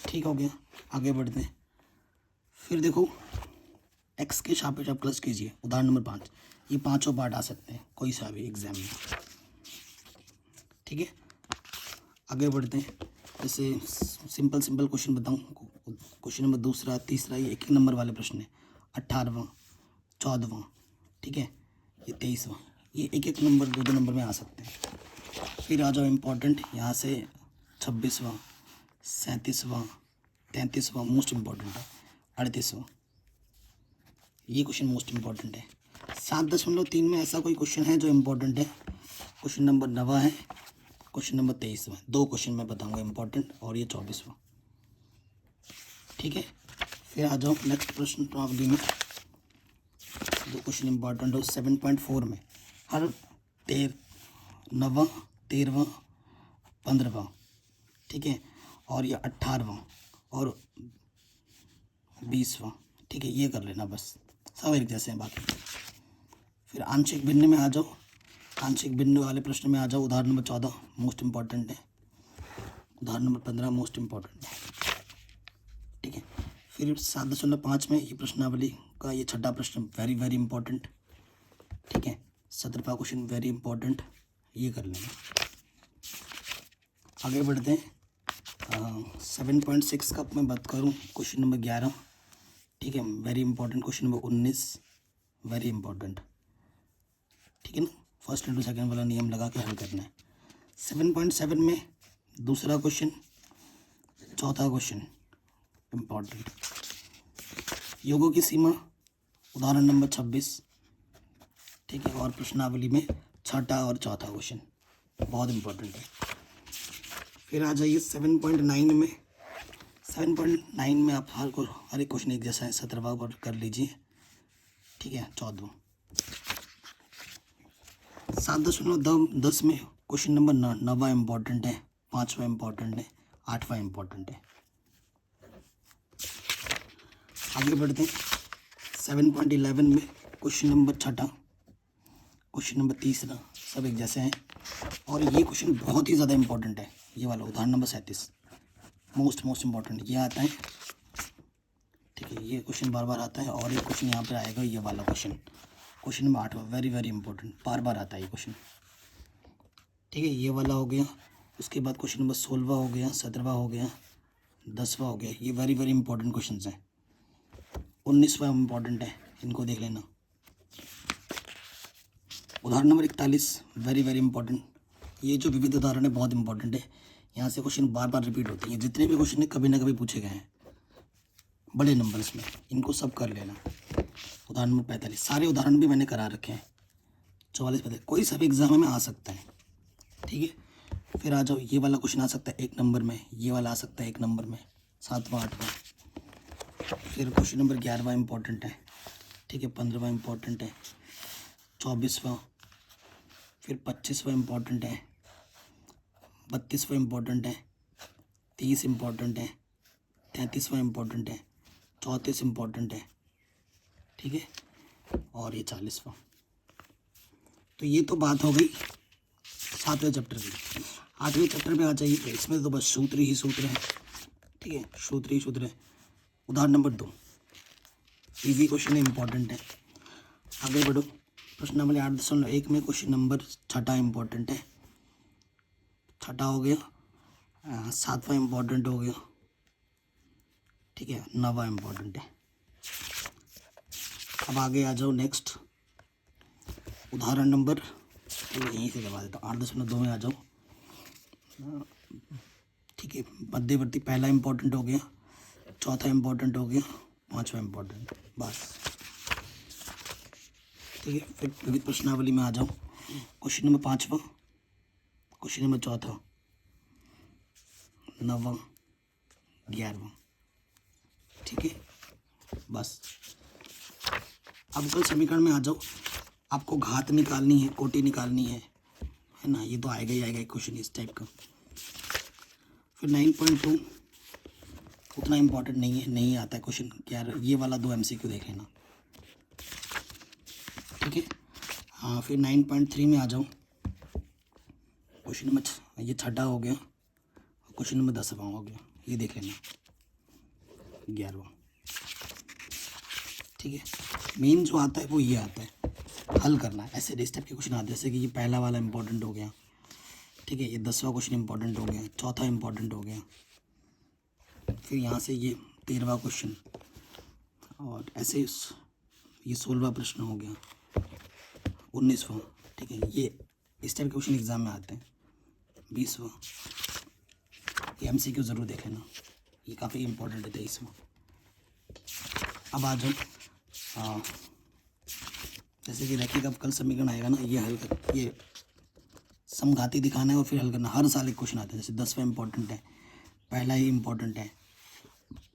ठीक हो गया। आगे बढ़ते हैं। फिर देखो x के सापेक्ष अवकलज कीजिए, उदाहरण नंबर 5। ये पांचों पार्ट आ सकते हैं कोई सा भी एग्जाम में। ठीक है, आगे बढ़ते हैं। जैसे सिंपल क्वेश्चन बताऊं, क्वेश्चन नंबर 2, 3, ये एक ही नंबर वाले प्रश्न है। 18वां, 14वां, ठीक है, ये 23वां, ये एक एक नंबर 2 नंबर में आ सकते हैं। फिर आ जाओ इम्पोर्टेंट यहाँ से 26वां, 37वां, 33वां मोस्ट इम्पॉर्टेंट है। 38वां, ये क्वेश्चन मोस्ट इम्पॉर्टेंट है। 7.3 में ऐसा कोई क्वेश्चन है जो इम्पोर्टेंट है, क्वेश्चन नंबर 9 है, क्वेश्चन नंबर 23वां। 2 क्वेश्चन मैं बताऊंगा इम्पोर्टेंट, और ये 24वां। ठीक है, फिर आ जाओ नेक्स्ट प्रश्न प्रश्नावली में। 2 क्वेश्चन इम्पोर्टेंट हो 7.4 में, हर 9वां, 13वां, 15वां, ठीक है, और ये 18वां और 20वां। ठीक है, ये कर लेना बस, सब एक जैसे हैं बाकी। फिर आंशिक भिन्न में आ जाओ, आंशिक भिन्न वाले प्रश्न में आ जाओ। उदाहरण नंबर 14 मोस्ट इम्पॉर्टेंट है, उदाहरण नंबर 15 मोस्ट इम्पॉर्टेंट है। ठीक है, फिर 7.5 में ये प्रश्नावली का ये छठा प्रश्न वेरी वेरी इंपॉर्टेंट। ठीक है, 17वां क्वेश्चन वेरी इंपॉर्टेंट, ये कर लेना। आगे बढ़ते हैं। 7.6 का मैं बात करूँ, क्वेश्चन नंबर 11, ठीक है, very important. Question number 19 very important. ठीक है ना, फर्स्ट इंटू सेकंड वाला नियम लगा के हल करना है। 7.7 में दूसरा क्वेश्चन, चौथा क्वेश्चन इम्पॉर्टेंट। योगों की सीमा, उदाहरण नंबर 26। ठीक है, और प्रश्नावली में छठा और चौथा क्वेश्चन बहुत इम्पोर्टेंट है। फिर आ जाइए 7.9 में। 7.9 में आप हर एक क्वेश्चन एक जैसा है। 17वां पर कर लीजिए। ठीक है, 14वां। 7.10 में क्वेश्चन नंबर 9वां इम्पोर्टेंट है, 5वां इम्पोर्टेंट है, 8वां इम्पोर्टेंट है। आगे बढ़ते हैं। 7.11 में क्वेश्चन नंबर छठा, क्वेश्चन नंबर तीसरा, सब एक जैसे हैं। और ये क्वेश्चन बहुत ही ज़्यादा इंपॉर्टेंट है, ये वाला उदाहरण नंबर 37 मोस्ट इम्पॉर्टेंट ये आता है। ठीक है, ये क्वेश्चन बार बार आता है। और एक क्वेश्चन यहाँ पे आएगा, ये वाला question, question number 8 very very important, बार बार आता है ये क्वेश्चन। ठीक है, ये वाला हो गया। उसके बाद क्वेश्चन नंबर 16वां हो गया, 17वां हो गया, 10वां हो गया। ये वेरी वेरी इंपॉर्टेंट क्वेश्चन हैं। 19वां इम्पॉर्टेंट है, इनको देख लेना। उदाहरण नंबर 41 वेरी वेरी इंपॉर्टेंट। ये जो विविध उदाहरण है बहुत इंपॉर्टेंट है, यहाँ से क्वेश्चन बार बार रिपीट होते हैं। जितने भी क्वेश्चन है कभी ना कभी पूछे गए हैं बड़े नंबर्स में, इनको सब कर लेना। उदाहरण नंबर 45, सारे उदाहरण भी मैंने करा रखे हैं। 44, 45 कोई सा भी एग्जाम में आ सकता है। ठीक है, फिर आ जाओ, ये वाला क्वेश्चन आ सकता है 1 नंबर में, ये वाला आ सकता है 1 नंबर में, 7वां 8वां। फिर क्वेश्चन नंबर 11वां इम्पोर्टेंट है। ठीक है, 15वां इम्पोर्टेंट है, 24वां, फिर 25वां इम्पोर्टेंट है, 32वां इम्पोर्टेंट है, 30 इम्पोर्टेंट है, 33वां इम्पोर्टेंट है, 34 इम्पोर्टेंट है। ठीक है, और ये 40वां। तो ये तो बात हो गई 7वें चैप्टर की। 8वें चैप्टर में आ जाइए, तो इसमें तो बस सूत्र ही सूत्र है। ठीक है, सूत्र ही सूत्र है। उदाहरण नंबर 2 इजी क्वेश्चन है, इंपॉर्टेंट है। आगे बढ़ो। प्रश्नावली 8.1 में क्वेश्चन नंबर छठा इंपॉर्टेंट है, छठा हो गया। 7वां इम्पोर्टेंट हो गया। ठीक है, 9वां इम्पोर्टेंट है। अब आगे आ जाओ नेक्स्ट उदाहरण नंबर, तो यहीं से करवा देता हूँ। 8.2 में आ जाओ। ठीक है, मध्यवर्ती पहला इम्पोर्टेंट हो गया, चौथा इम्पोर्टेंट हो गया, 5वां इम्पोर्टेंट, बस। ठीक है, फिर विविध प्रश्नावली में आ जाओ। क्वेश्चन नंबर 5वां, क्वेश्चन नंबर 4, 9वां 11वां, ठीक है। बस अब कल समीकरण में आ जाओ, आपको घात निकालनी है, कोटि निकालनी है ना, ये तो आएगा ही आएगा एक क्वेश्चन इस टाइप का। फिर 9.2 उतना इम्पोर्टेंट नहीं है, नहीं आता है क्वेश्चन यार, ये वाला 2 MCQ देख लेना, ठीक है। हाँ फिर 9.3 में आ जाओ, क्वेश्चन नंबर ये छठा हो गया, क्वेश्चन नंबर 10वां हो गया, ये देख लेना 11वां, ठीक है। मेन जो आता है वो ये आता है, हल करना है, ऐसे इस टाइप के क्वेश्चन आते हैं, जैसे कि ये पहला वाला इंपॉर्टेंट हो गया, ठीक है, ये 10वां क्वेश्चन इंपॉर्टेंट हो गया, चौथा इंपॉर्टेंट हो गया, फिर यहाँ से ये 13वां क्वेश्चन, और ऐसे ये 16वां प्रश्न हो गया, 19वां, ठीक है, ये इस टाइप के क्वेश्चन एग्जाम में आते हैं। 20वां ये MCQ ज़रूर देख लेना, ये काफ़ी इंपॉर्टेंट है। 23वां अब आ जाओ, जैसे कि रैखिक अवकल समीकरण आएगा ना, ये हल कर, ये समघाती दिखाना है और फिर हल करना, हर साल एक क्वेश्चन आता है। जैसे 10वां इंपॉर्टेंट है, पहला ही इंपॉर्टेंट है,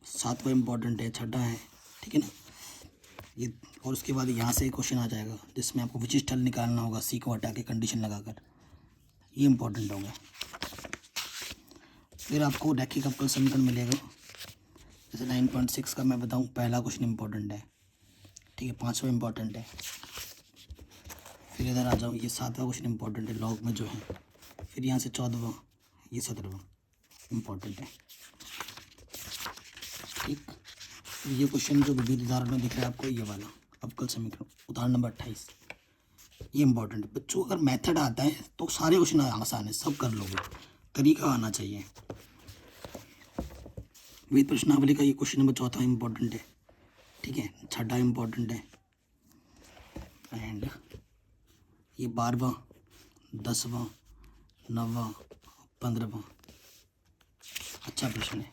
7वां इंपॉर्टेंट है, छठा है, ठीक है ना ये। और उसके बाद यहाँ से एक क्वेश्चन आ जाएगा जिसमें आपको विशिष्ट हल निकालना होगा, सी को हटा के कंडीशन लगाकर, ये इंपॉर्टेंट होगा। फिर आपको रैखिक अवकल समीकरण मिलेगा, जैसे 9.6 का मैं बताऊँ, पहला क्वेश्चन इंपॉर्टेंट है, ठीक है, 5वां इंपॉर्टेंट है। फिर इधर आ जाओ, ये 7वां क्वेश्चन इंपॉर्टेंट है लॉग में जो है, फिर यहाँ से 14वां, ये 17वां इंपॉर्टेंट है, ठीक। ये क्वेश्चन जो विभिन्न उदाहरण में दिख रहा है आपको, ये वाला अवकल समीकरण उदाहरण नंबर 28, ये इंपॉर्टेंट है। बच्चों अगर मेथड आता है तो सारे क्वेश्चन आसान है, सब कर लोगे, तरीका आना चाहिए। विविध प्रश्नावली का ये क्वेश्चन नंबर 4 इंपॉर्टेंट है, ठीक है, 6 इंपॉर्टेंट है, एंड ये 12वां, 10वां, 9वां, 15वां अच्छा प्रश्न है।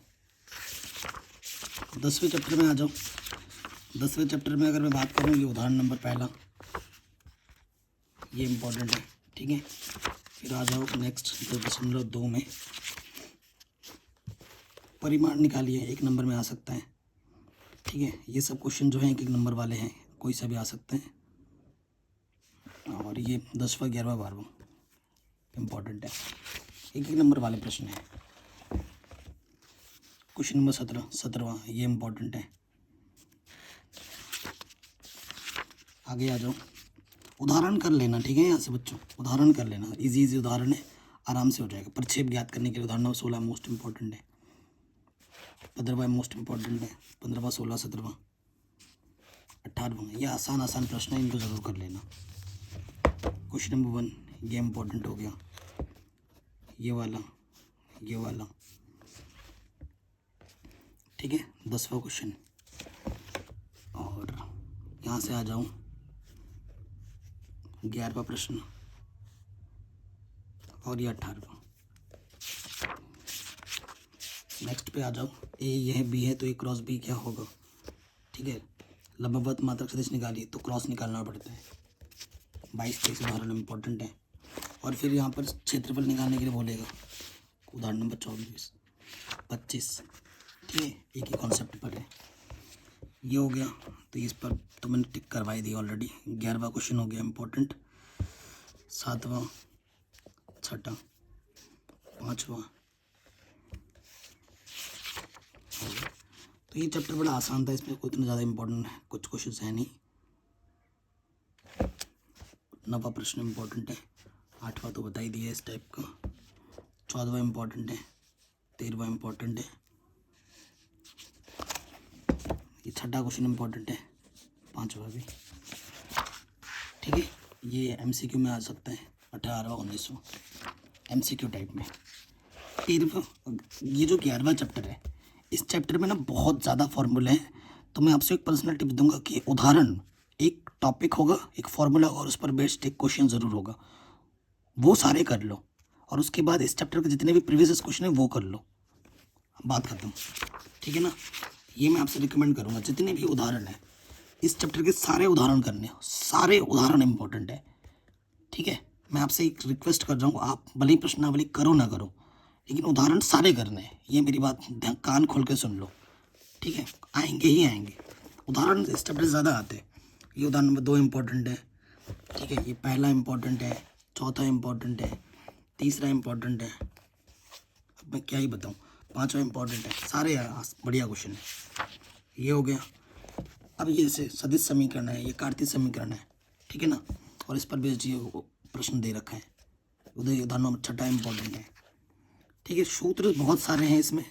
10वें चैप्टर में आ जाओ, 10वें चैप्टर में अगर मैं बात करूँ, ये उदाहरण नंबर पहला, ये इम्पोर्टेंट है, ठीक है। फिर आ जाओ नेक्स्ट 2.2 में परिमाण निकालिए, 1 नंबर में आ सकता है, ठीक है। ये सब क्वेश्चन जो हैं 1-1 नंबर वाले हैं, कोई सा भी आ सकते हैं। और ये 10वां, 11वां, 12वां इम्पोर्टेंट है, 1-1 नंबर वाले प्रश्न हैं। क्वेश्चन नंबर 17वां ये इम्पोर्टेंट है। आगे आ जाओ, उदाहरण कर लेना, ठीक है, यहाँ से बच्चों उदाहरण कर लेना, इजी उदाहरण है, आराम से हो जाएगा। प्रक्षेप ज्ञात करने के लिए उदाहरण नंबर 16 मोस्ट इंपॉर्टेंट है, 15वां मोस्ट इंपॉर्टेंट है, 15वां, 16, 17वां, 18वां, ये आसान प्रश्न है, इनको ज़रूर कर लेना। क्वेश्चन नंबर 1 ये इम्पोर्टेंट हो गया, ये वाला, ठीक है, 10वां क्वेश्चन। और यहाँ से आ जाऊँ 11वां प्रश्न और ये 18वां। नेक्स्ट पे आ जाओ, ए ये है, बी है, तो ए क्रॉस बी क्या होगा, ठीक है। लंबवत मात्रक सदिश निकालिए तो क्रॉस निकालना पड़ता है। 22-23 उदाहरण इम्पोर्टेंट है। और फिर यहाँ पर क्षेत्रफल निकालने के लिए बोलेगा, उदाहरण नंबर 24, 25, ठीक है, एक ही कॉन्सेप्ट पर है। ये हो गया, तो इस पर तो मैंने टिक करवाई दी ऑलरेडी। 11वां क्वेश्चन हो गया इम्पोर्टेंट, 7वां, 6वां, 5वां। तो ये चैप्टर बड़ा आसान था, इसमें कोई इतना ज़्यादा इम्पोर्टेंट है कुछ क्वेश्चन है नहीं। 9वां प्रश्न इम्पोर्टेंट है, 8वां तो बता ही दिया इस टाइप का, 14वां इम्पोर्टेंट है, 13वां इम्पोर्टेंट है, ये 6वां क्वेश्चन इम्पोर्टेंट है, 5वां भी, ठीक है। ये MCQ में आ सकता है, 18वां, 19वां MCQ टाइप में। 13वां, ये जो 11वां चैप्टर है, इस चैप्टर में ना बहुत ज़्यादा फॉर्मूले हैं, तो मैं आपसे एक पर्सनल टिप दूंगा कि उदाहरण, एक टॉपिक होगा, एक फॉर्मूला और उस पर बेस्ड एक क्वेश्चन ज़रूर होगा, वो सारे कर लो, और उसके बाद इस चैप्टर के जितने भी प्रीवियस क्वेश्चन है वो कर लो, बात खत्म, ठीक है ना। ये मैं आपसे रिकमेंड करूँगा, जितने भी उदाहरण हैं इस चैप्टर के सारे उदाहरण करने, सारे उदाहरण इंपॉर्टेंट है, ठीक है। मैं आपसे एक रिक्वेस्ट कर रहा हूँ, आप भले ही प्रश्नावली करो ना करो, लेकिन उदाहरण सारे करने हैं। ये मेरी बात कान खोल के सुन लो, ठीक है। आएंगे ही आएंगे उदाहरण, इस चैप्टर से ज़्यादा आते हैं। ये उदाहरण नंबर 2 इम्पोर्टेंट है, ठीक है। ये पहला इम्पोर्टेंट है, चौथा इम्पोर्टेंट है, तीसरा इम्पोर्टेंट है, अब मैं क्या ही बताऊँ, पांचवा इम्पोर्टेंट है। सारे बढ़िया क्वेश्चन है। ये हो गया। अब ये जैसे सदिश समीकरण है, ये कार्तीय समीकरण है, ठीक है ना, और इस पर भी जी प्रश्न दे रखा है। उधर उदाहरण नंबर छठा इम्पोर्टेंट है, ठीक है। सूत्र बहुत सारे हैं इसमें,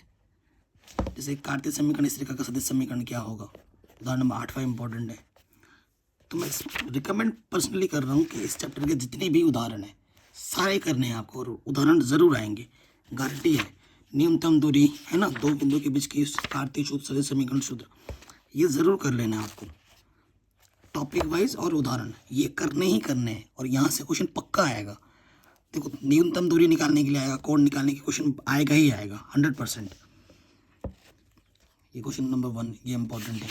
जैसे कार्तीय समीकरण इस रेखा का सदिश समीकरण क्या होगा, उदाहरण नंबर 8वां इम्पोर्टेंट है। तो मैं रिकमेंड पर्सनली कर रहा हूँ कि इस चैप्टर के जितने भी उदाहरण हैं सारे करने हैं आपको, और उदाहरण ज़रूर आएंगे, गारंटी है। न्यूनतम दूरी है ना, दो बिंदु के बीच की कार्तीय सूत्र, सदिश समीकरण सूत्र, ये ज़रूर कर लेना है आपको, टॉपिक वाइज और उदाहरण ये करने ही करने हैं। और यहाँ से क्वेश्चन पक्का आएगा। देखो, न्यूनतम दूरी निकालने के लिए आएगा, कोण निकालने के क्वेश्चन आएगा ही आएगा 100%। ये क्वेश्चन नंबर 1 ये इंपॉर्टेंट है।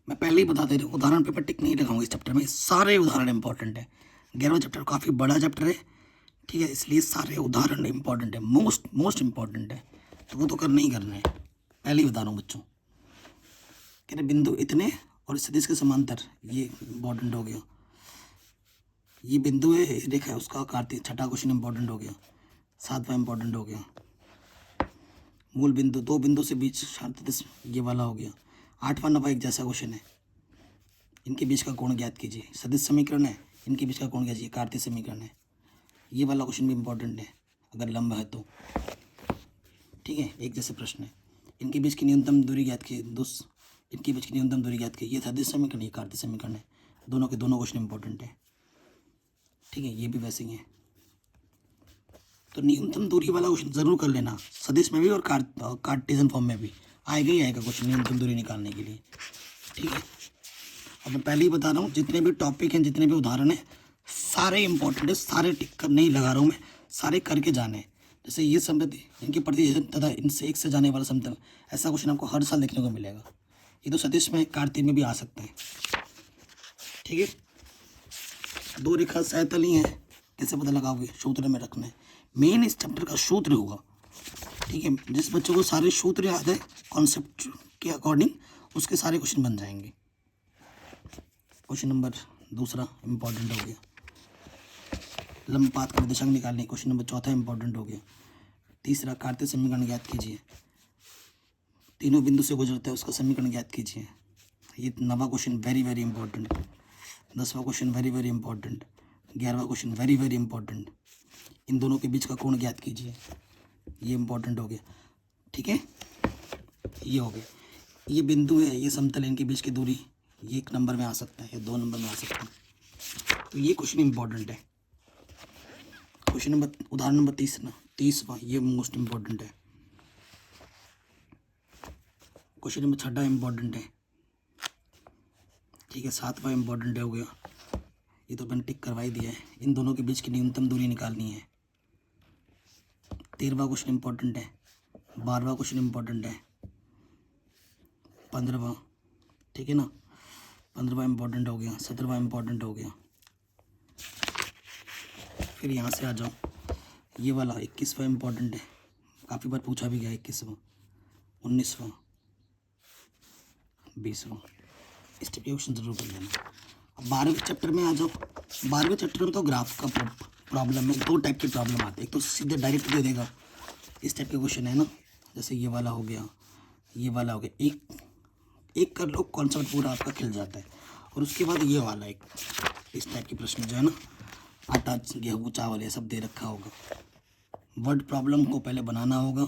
मैं पहले ही बता दे रहा हूँ, उदाहरण पेपर टिक नहीं लगाऊंगा इस चैप्टर में, सारे उदाहरण इंपॉर्टेंट है। 11वां चैप्टर काफ़ी बड़ा चैप्टर है, ठीक है, इसलिए सारे उदाहरण इंपॉर्टेंट है, मोस्ट इंपॉर्टेंट है। तो वो तो करना ही करना है, पहले ही बता रहा हूँ बच्चों। कह रहे बिंदु इतने और सदिश के समांतर, ये इंपॉर्टेंट हो गया। ये बिंदु है, रेखा है, उसका कार्तीय, छठा क्वेश्चन इंपॉर्टेंट हो गया। 7वां इंपॉर्टेंट हो गया। मूल बिंदु, दो बिंदु से बीच सदिश, ये वाला हो गया। 8वां 9वां एक जैसा क्वेश्चन है, इनके बीच का कोण ज्ञात कीजिए। सदिश समीकरण है, इनके बीच का कोण ज्ञात कीजिए, कार्तीय समीकरण है। ये वाला क्वेश्चन भी इंपॉर्टेंट है अगर लंबा है तो, ठीक है, एक जैसे प्रश्न है। इनके बीच की न्यूनतम दूरी ज्ञात कीजिए, इनके बीच की न्यूनतम दूरी ज्ञात कीजिए। ये सदिश समीकरण, ये कार्तीय समीकरण है, दोनों के दोनों क्वेश्चन इंपॉर्टेंट है, ठीक है। ये भी वैसे ही है, तो न्यूनतम दूरी वाला क्वेश्चन जरूर कर लेना, सदिश में भी और कार्टेशियन फॉर्म में भी आएगा ही आएगा क्वेश्चन न्यूनतम दूरी निकालने के लिए, ठीक है। अब मैं पहले ही बता रहा हूँ, जितने भी टॉपिक हैं, जितने भी उदाहरण हैं, सारे इंपॉर्टेंट है, सारे टिक कर नहीं लगा रहा हूँ मैं, सारे करके जाने हैं। जैसे ये समृद्धि, इनकी प्रतिशत तथा इनसे एक से जाने वाला समतल, ऐसा क्वेश्चन आपको हर साल देखने को मिलेगा। ये तो सदिश में, कार्तीय में भी आ सकते हैं, ठीक है। दो रेखा समतल ही है, कैसे पता लगाओगे, सूत्र में रखना है, मेन इस चैप्टर का सूत्र होगा, ठीक है। जिस बच्चों को सारे सूत्र याद है कॉन्सेप्ट के अकॉर्डिंग, उसके सारे क्वेश्चन बन जाएंगे। क्वेश्चन नंबर 2 इम्पॉर्टेंट हो गया, लंबपात का निर्देशांक निकालने। क्वेश्चन नंबर 4 इम्पॉर्टेंट हो गया। तीसरा, कार्तीय समीकरण ज्ञात कीजिए, तीनों बिंदु से गुजरता है उसका समीकरण ज्ञात कीजिए। ये 9वां क्वेश्चन वेरी वेरी इंपॉर्टेंट। 10वां क्वेश्चन वेरी वेरी इंपॉर्टेंट। 11वां क्वेश्चन वेरी वेरी इंपॉर्टेंट। इन दोनों के बीच का कोण ज्ञात कीजिए, ये इंपॉर्टेंट हो गया, ठीक है। ये हो गया, ये बिंदु है, ये समतल है, इनके बीच की दूरी, ये 1 नंबर में आ सकता है, ये 2 नंबर में आ सकता है, तो ये क्वेश्चन इंपॉर्टेंट है। क्वेश्चन नंबर, उदाहरण नंबर 30वां, ये मोस्ट इंपॉर्टेंट है। क्वेश्चन नंबर 6 इंपॉर्टेंट है, ठीक है। 7वां इंपॉर्टेंट हो गया, ये तो मैंने टिक करवा ही दिया है। इन दोनों के बीच की न्यूनतम दूरी निकालनी है। 13वां क्वेश्चन इंपॉर्टेंट है। 12वां क्वेश्चन इंपॉर्टेंट है। 15वां, ठीक है ना, 15वां इंपॉर्टेंट हो गया। 17वां इंपॉर्टेंट हो गया। फिर यहाँ से आ जाओ, ये वाला 21वां इंपॉर्टेंट है, काफ़ी बार पूछा भी गया। 21वां, 19वां, 20वां, इस टाइप के क्वेश्चन जरूर कर लेना। अब 12वें चैप्टर में आ जाओ। 12वें चैप्टर में तो ग्राफ का प्रॉब्लम है, 2 टाइप की प्रॉब्लम आती है। एक तो सीधे डायरेक्ट दे देगा, इस टाइप के क्वेश्चन है ना, जैसे ये वाला हो गया, ये वाला हो गया, एक कर लो, कॉन्सेप्ट पूरा आपका खिल जाता है। और उसके बाद ये वाला एक इस टाइप के प्रश्न जो है ना, आटा, गेहूँ, चावल, ये सब दे रखा होगा। वर्ड प्रॉब्लम को पहले बनाना होगा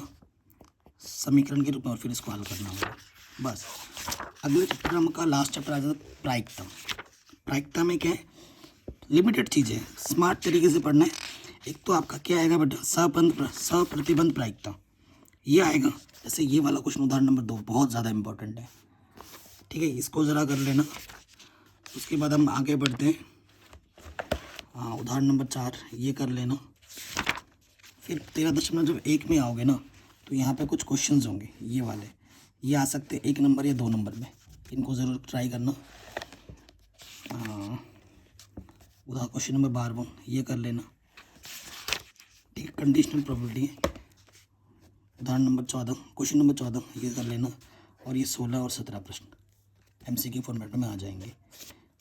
समीकरण के रूप में, और फिर इसको हल करना होगा, बस। अगले चैप्टर का लास्ट चैप्टर आ जाता है प्रायिकता। प्रायिकता में क्या है, लिमिटेड चीज़ें, स्मार्ट तरीके से पढ़ना है। एक तो आपका क्या आएगा बेटा, सप्रतिबंध प्रायिकता, ये आएगा। जैसे ये वाला क्वेश्चन उदाहरण नंबर 2 बहुत ज़्यादा इंपॉर्टेंट है, ठीक है, इसको ज़रा कर लेना। उसके बाद हम आगे बढ़ते हैं, हाँ, उदाहरण नंबर 4 ये कर लेना। फिर 13.1 में आओगे ना, तो यहाँ पे कुछ क्वेश्चंस होंगे, ये वाले, ये आ सकते हैं 1 नंबर या 2 नंबर में, इनको ज़रूर ट्राई करना। हाँ, उदाहरण क्वेश्चन नंबर 12 ये कर लेना। ठीक है, कंडीशनल प्रोबेबिलिटी है। उदाहरण नंबर 14, क्वेश्चन नंबर 14 ये कर लेना, और ये 16 और 17 प्रश्न एमसीक्यू फॉर्मेट में आ जाएंगे।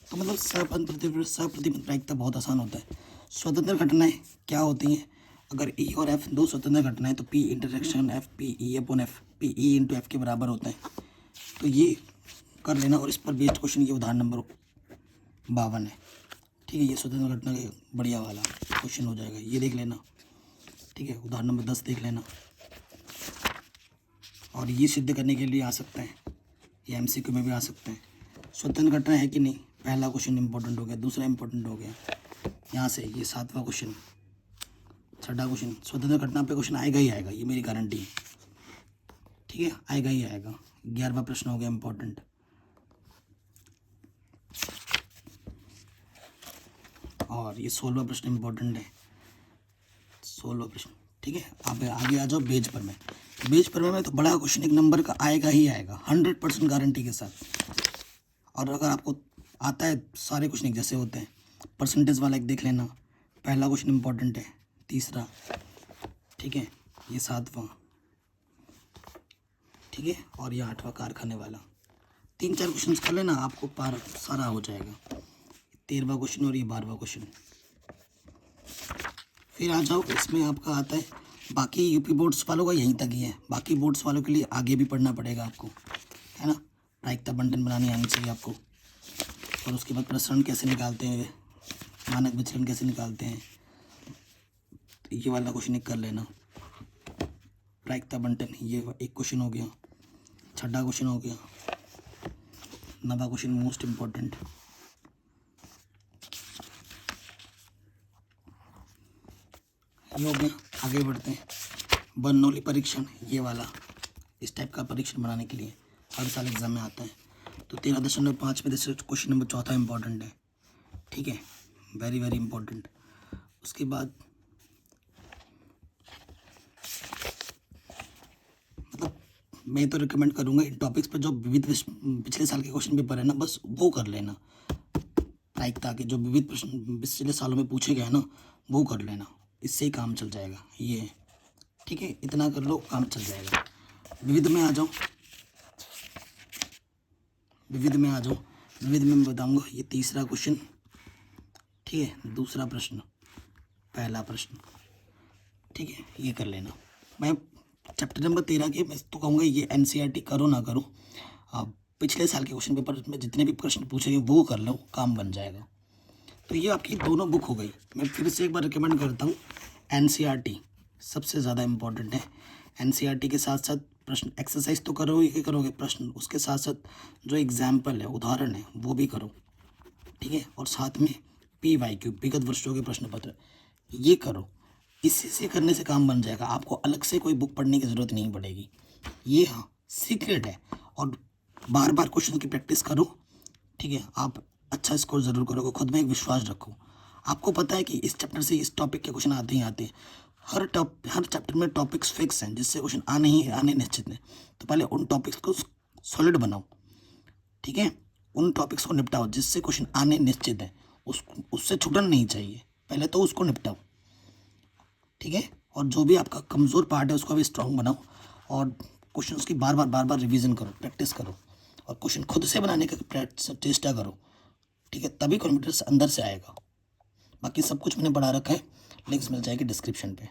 तो मतलब सप्रतिबंध प्रायिकता बहुत आसान होता है। स्वतंत्र घटनाएं क्या होती हैं? अगर ई और एफ दो स्वतंत्र घटनाएं तो P intersection F P E upon F P E into F के बराबर होता है। तो ये कर लेना, और इस पर बेस्ड क्वेश्चन ये उदाहरण नंबर 52 है। ठीक है, ये स्वतंत्र घटना का बढ़िया वाला क्वेश्चन हो जाएगा, ये देख लेना। ठीक है, उदाहरण नंबर 10 देख लेना, और ये सिद्ध करने के लिए आ सकता है, ये एमसीक्यू में भी आ सकते हैं। स्वतंत्र घटना है कि नहीं, पहला क्वेश्चन इंपॉर्टेंट हो गया, दूसरा इंपॉर्टेंट हो गया, यहाँ से ये 7वां क्वेश्चन, 6वां क्वेश्चन। स्वतंत्र घटना पे क्वेश्चन आएगा ही आएगा, ये मेरी गारंटी है। ठीक है, आएगा ही आएगा। 11वां प्रश्न हो गया इंपॉर्टेंट, और ये 16वां प्रश्न इंपॉर्टेंट है, 16वां प्रश्न। ठीक है, आप आगे आ जाओ बेज पर में तो बड़ा क्वेश्चन 1 नंबर का आएगा ही आएगा 100% गारंटी के साथ। और अगर आपको आता है सारे क्वेश्चन एक जैसे होते हैं, परसेंटेज वाला एक देख लेना, पहला क्वेश्चन इंपॉर्टेंट है, तीसरा, ठीक है, ये 7वां, ठीक है, और ये 8वां कारखाने वाला। 3-4 क्वेश्चन कर लेना, आपको पार सारा हो जाएगा। 13वां क्वेश्चन और ये 12वां क्वेश्चन। फिर आ जाओ, इसमें आपका आता है, बाकी यूपी बोर्ड्स वालों का यहीं तक ही है, बाकी बोर्ड्स वालों के लिए आगे भी पढ़ना पड़ेगा आपको, है ना। प्रायिकता बंटन बनानी आनी चाहिए आपको, और उसके बाद प्रसरण कैसे निकालते हैं, मानक विचलन कैसे निकालते हैं, तो ये वाला क्वेश्चन एक कर लेना। प्रायिकता बंटन, ये एक क्वेश्चन हो गया, 6वां क्वेश्चन हो गया, 9वां क्वेश्चन मोस्ट इम्पोर्टेंट। ये हो गया, आगे बढ़ते हैं। बर्नौली परीक्षण, ये वाला, इस टाइप का परीक्षण बनाने के लिए हर साल एग्जाम में आता है। तो 13.5 में से क्वेश्चन नंबर 4 इंपॉर्टेंट है। ठीक है, वेरी वेरी इंपॉर्टेंट। उसके बाद मतलब मैं तो रिकमेंड करूँगा इन टॉपिक्स पर जो विविध पिछले साल के क्वेश्चन पेपर है ना, बस वो कर लेना। प्रायिकता के जो विविध प्रश्न पिछले सालों में पूछे गए ना, वो कर लेना, इससे ही काम चल जाएगा। ये ठीक है, इतना कर लो, काम चल जाएगा। विविध में आ जाओ, विविध में मैं बताऊंगा। ये 3रा क्वेश्चन, ठीक है, 2रा प्रश्न, पहला प्रश्न, ठीक है, ये कर लेना। मैं चैप्टर नंबर 13 के मैं तो कहूँगा ये एनसीईआरटी करो ना करो, पिछले साल के क्वेश्चन पेपर में जितने भी प्रश्न पूछेंगे वो कर लो, काम बन जाएगा। तो ये आपकी दोनों बुक हो गई। मैं फिर से एक बार रिकमेंड करता हूँ, एनसीईआरटी सबसे ज़्यादा इम्पोर्टेंट है। एनसीईआरटी के साथ साथ प्रश्न एक्सरसाइज तो करोगे प्रश्न, उसके साथ साथ जो एग्जाम्पल है, उदाहरण है, वो भी करो। ठीक है, और साथ में PYQ विगत वर्षों के प्रश्न पत्र ये करो। इसी से करने से काम बन जाएगा, आपको अलग से कोई बुक पढ़ने की ज़रूरत नहीं पड़ेगी। ये हाँ सीक्रेट है, और बार बार क्वेश्चन की प्रैक्टिस करो। ठीक है, आप अच्छा स्कोर ज़रूर करोगे, खुद में एक विश्वास रखो। आपको पता है कि इस चैप्टर से इस टॉपिक के क्वेश्चन आते ही आते हैं। हर चैप्टर में टॉपिक्स फिक्स हैं, जिससे क्वेश्चन आने निश्चित हैं। तो पहले उन टॉपिक्स को सॉलिड बनाओ, ठीक है, उन टॉपिक्स को निपटाओ जिससे क्वेश्चन आने निश्चित है। उससे छूटना नहीं चाहिए, पहले तो उसको निपटाओ। ठीक है, और जो भी आपका कमज़ोर पार्ट है उसको भी स्ट्रॉन्ग बनाओ, और क्वेश्चन की बार बार रिवीजन करो, प्रैक्टिस करो, और क्वेश्चन खुद से बनाने का चेष्टा करो। ठीक है, तभी कॉन्फिडेंस अंदर से आएगा। बाकी सब कुछ मैंने पढ़ा रखा है, लिंक्स मिल जाएगी डिस्क्रिप्शन पे।